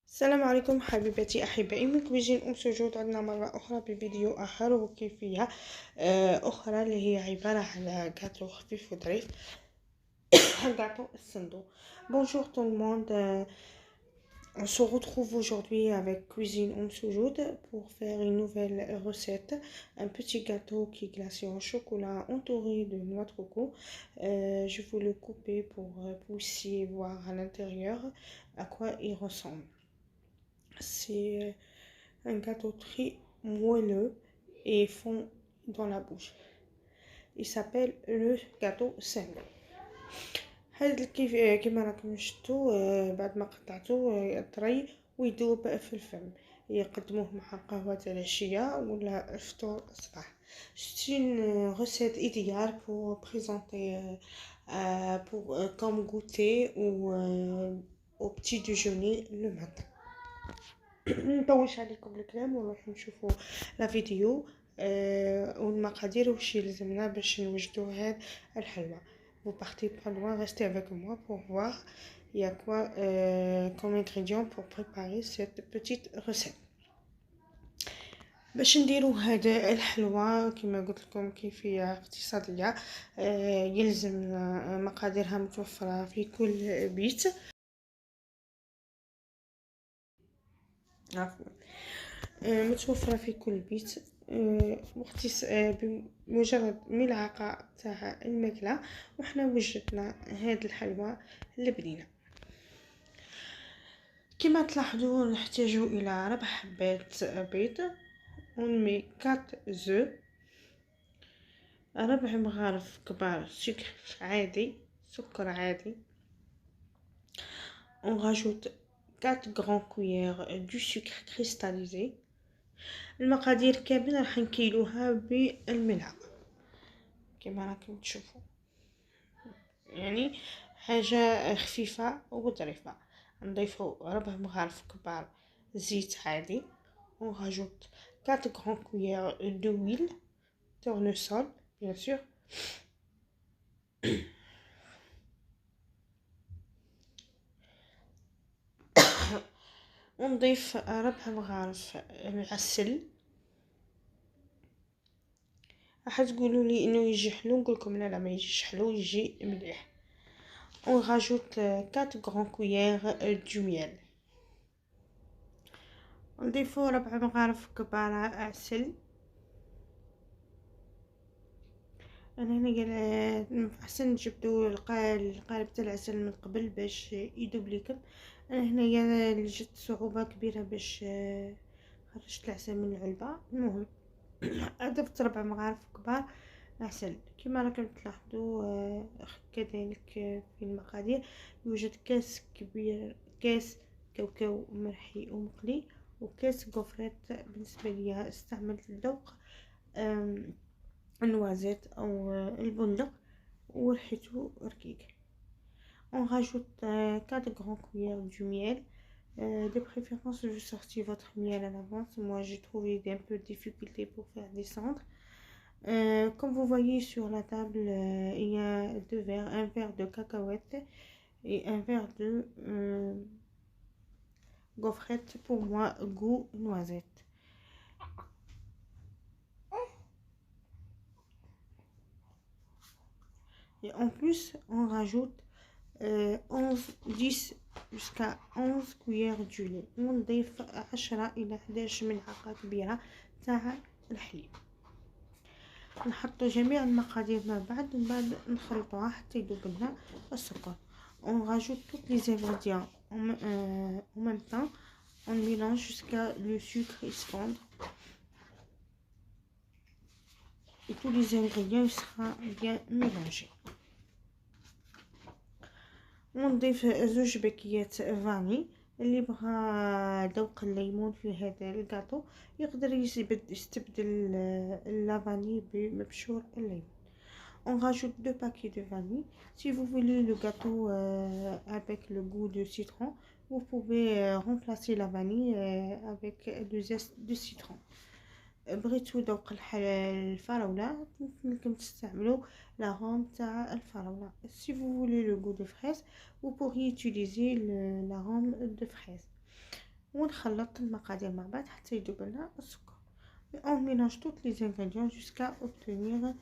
السلام عليكم حبيباتي احبائي من كويجين سجود. عندنا مره اخرى بفيديو اخر وكيفيه اخرى اللي هي عباره عن كاتو خفيف وظريف. gâteau الصندوق. Bonjour tout le monde, on se retrouve aujourd'hui avec Cuisine Soujoud pour faire une nouvelle recette, un petit gâteau qui est glacé en chocolat entouré de noix de coco. Je vais le couper pour que vous puissiez voir à l'intérieur à quoi il ressemble. C'est un gâteau très moelleux et fond dans la bouche. Il s'appelle le gâteau sandwich. هذا كيما راكم شفتوا بعد ما قطعتوه طري ويذوب في الفم. يقدموه مع قهوة العشية ولا فطور الصباح. C'est une recette idéale pour présenter comme goûter ou au petit déjeuner le matin. نطولش عليكم الكلام ونروح نشوفوا لا فيديو والمقادير وش يلزمنا باش نوجدوا هاد الحلوى. Vous partez pas loin, restez avec moi pour voir il y a quoi comme ingrédients pour préparer cette petite recette. باش نديروا هذا الحلوى كما قلت لكم كيفيه اقتصاديه. يلزمنا مقاديرها متوفره في كل بيت. عفوا متوفرة في كل بيت. بمجرد ملعقة تاع الماكلة وحنا وجدنا هاد الحلوى اللبنينة. كما تلاحظوا نحتاج الى 4 حبات بيض ونمي 4 زو، 4 مغارف كبار سكر عادي. On rajoute 4 grands cuillères du sucre cristallisé. المقادير كاملة راح نكيلوها بالملعقة كما راكم تشوفوا، يعني حاجة خفيفة وظريفة. نضيفوا 4 مغارف كبار زيت عادي. On rajoute 4 grandes cuillères d'huile tournesol bien sûr. ونضيف 4 مغارف العسل. راح تقولوا لي انه يجي حلو، نقول لكم لا ما يجيش حلو، يجي مليح. On rajoute 4 grandes cuillères du miel. نضيفوا 4 مغارف كبار عسل. انا هنا قال احسن تجبدوا القالب تاع العسل من قبل باش يذوب لكم. انا هنا قال لجت صعوبه كبيره باش خرجت العسل من العلبه. المهم اضفت 4 مغارف كبار عسل. كما راكم تلاحظوا كذلك في المقادير يوجد كاس كبير، كاس كاوكاو مرحي ومقلي، وكاس غوفريت. بالنسبه لي استعملت الذوق النوازيت او البندق وريحته رقيق. On rajoute 4 grandes cuillères du miel. De préférence, je sortis votre miel à l'avance. Moi, j'ai trouvé un peu de difficulté pour faire descendre. Comme vous voyez sur la table, il y a 2 verres, un verre de cacahuètes et un verre de gaufrette. Pour moi, goût noisette. Et en plus, on rajoute 10 jusqu'à 11 cuillères du lait. ونضيف 10 إلى 11 ملعقة كبيرة تاع الحليب. نحط جميع المقادير مع بعض ومن بعد نخلطوها حتى يذوب لنا السكر. On rajoute tous les ingrédients en même temps. On mélange jusqu'à le sucre se fondre et tous les ingrédients seront bien mélangés. ونضيف 2 باكيات فاني. اللي بغى ذوق الليمون في هذا الكاطو يقدر يستبدل اللافاني بمبشور الليمون. On rajoute 2 paquets de vanille. Si vous voulez le gâteau avec le goût de citron, vous pouvez remplacer la vanille avec du zeste de citron. بغيتو ذوق الفراولة ممكن تستعملوا l'arôme تاع الفراولة. Si vous voulez le goût de fraise, vous pourriez utiliser l'arôme de fraise. ونخلط المقادير مع بعض حتى يذوب لنا السكر. On mélange tous les ingrédients jusqu'à obtenir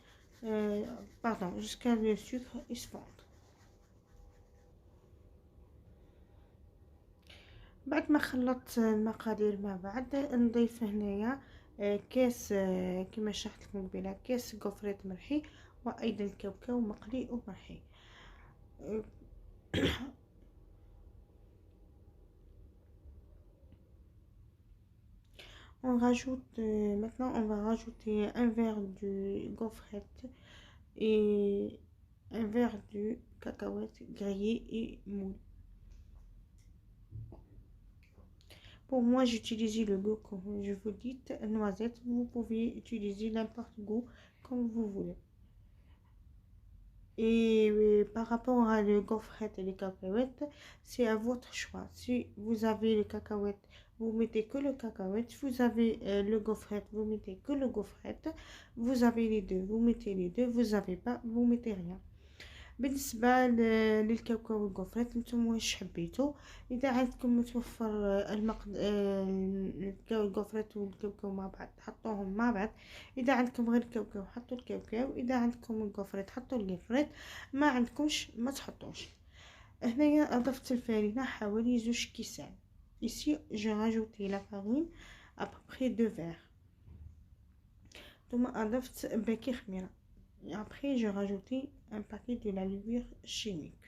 jusqu'à le sucre il se fond. بعد ما خلطت المقادير مع بعض نضيف هنايا كاس كما شرحت لكم قبيله كاس كوفريت مرحي وايضا كاوكاو مقلي ومرحي. On rajoute maintenant on va rajouter un verre de gaufrette et un verre de cacahuètes grillées et moulues. Pour moi, j'utilise le goût comme je vous dis, noisette. Vous pouvez utiliser n'importe goût comme vous voulez. Et par rapport à le gaufrette et les cacahuètes, c'est à votre choix. Si vous avez les cacahuètes, vous mettez que le cacahuète. Si vous avez le gaufrette, vous mettez que le gaufrette. Vous avez les deux, vous mettez les deux. Vous avez pas, vous mettez rien. بالنسبة للكاوكاو والكوفريت نتوما واش حبيتو. اذا عندكم متوفر الكوفريت والكاوكاو مع بعض حطوهم مع بعض. اذا عندكم غير الكاوكاو حطوا الكاوكاو. اذا عندكم الكوفريت حطوا الكوفريت. ما عندكمش ما تحطوش. هنايا اضفت الفارينه حوالي 2 كيسان. ici j'ai rajouté la farine à peu près 2 verres. ثم اضفت باكي خميره. Et après, j'ai rajouté un paquet de la levure chimique.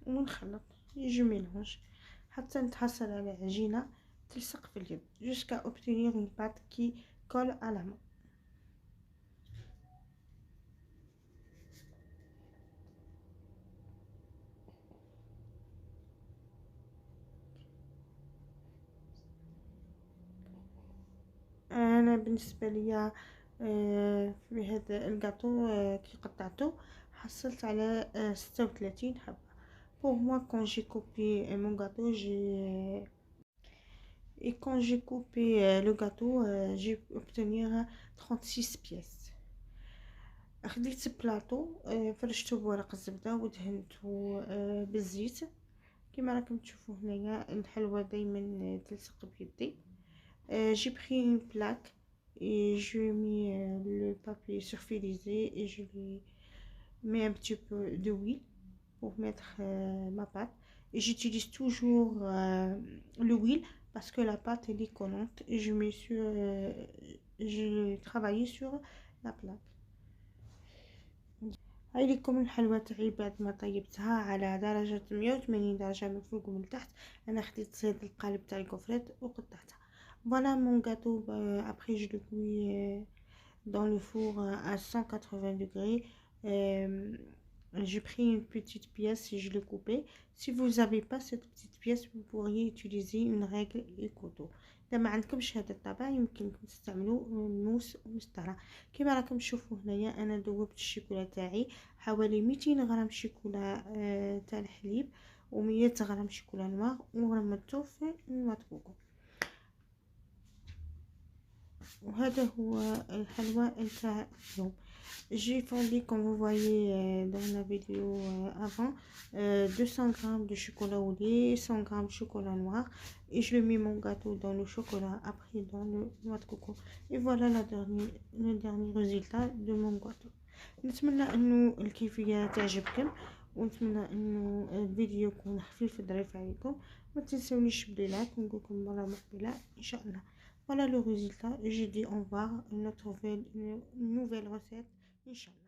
ونخلط je mélange حتى نتحصل على عجينة تلصق في اليد jusqu'à obtenir une pâte qui colle à la main. انا بالنسبه ليا في هذا الجاتو كي قطعته حصلت على 36 حبه. Pour moi, quand j'ai coupé mon gâteau, quand j'ai coupé le gâteau, j'ai obtenu 36 pièces. خديت بلاطو فرشته بورق الزبده ودهنته بالزيت كما راكم تشوفوا هنايا. الحلوى دائما تلصق بيدي. J'ai pris une plaque et je mis le papier surfilisé et je lui mets un petit peu d'huile pour mettre ma pâte. Et j'utilise toujours l'huile parce que la pâte elle est collante et je travaille sur la plaque. هاي لكم الحلوى تاعي بعد ما طيبتها على درجة 180 درجة من فوق ومن تحت. انا خديت هاد القالب تاع الكوفريت وقطعتها. Voilà mon gâteau. Après je le cuis dans le four à 180 degrés. J'ai pris une petite pièce et je l'ai coupée. Si vous n'avez pas cette petite pièce, vous pourriez utiliser une règle et couteau. إذا ما عندكمش هذا الطبع يمكنكم تستعملوا موس ومسطرة. كما راكم تشوفوا هنايا انا ذوبت الشوكولا تاعي حوالي 200 غرام شوكولا تاع الحليب و100 غرام شوكولا نوار ورمته في الماء كوكو. وهذا هو الحلوى نتاع اليوم. J'ai fondu comme vous voyez dans la vidéo avant 200 g de chocolat au lait, 100 g de chocolat noir et je mets mon gâteau dans le chocolat après dans le noix de coco. Et voilà le dernier résultat de mon gâteau. نتمنى انه الكيفيه تعجبكم ونتمنى انه الفيديو يكون خفيف ظريف عليكم. ما تنسونيش بلايك ونقولكم مره مقبله ان شاء الله. Voilà le résultat. Je dis au revoir, une nouvelle recette, Inch'Allah.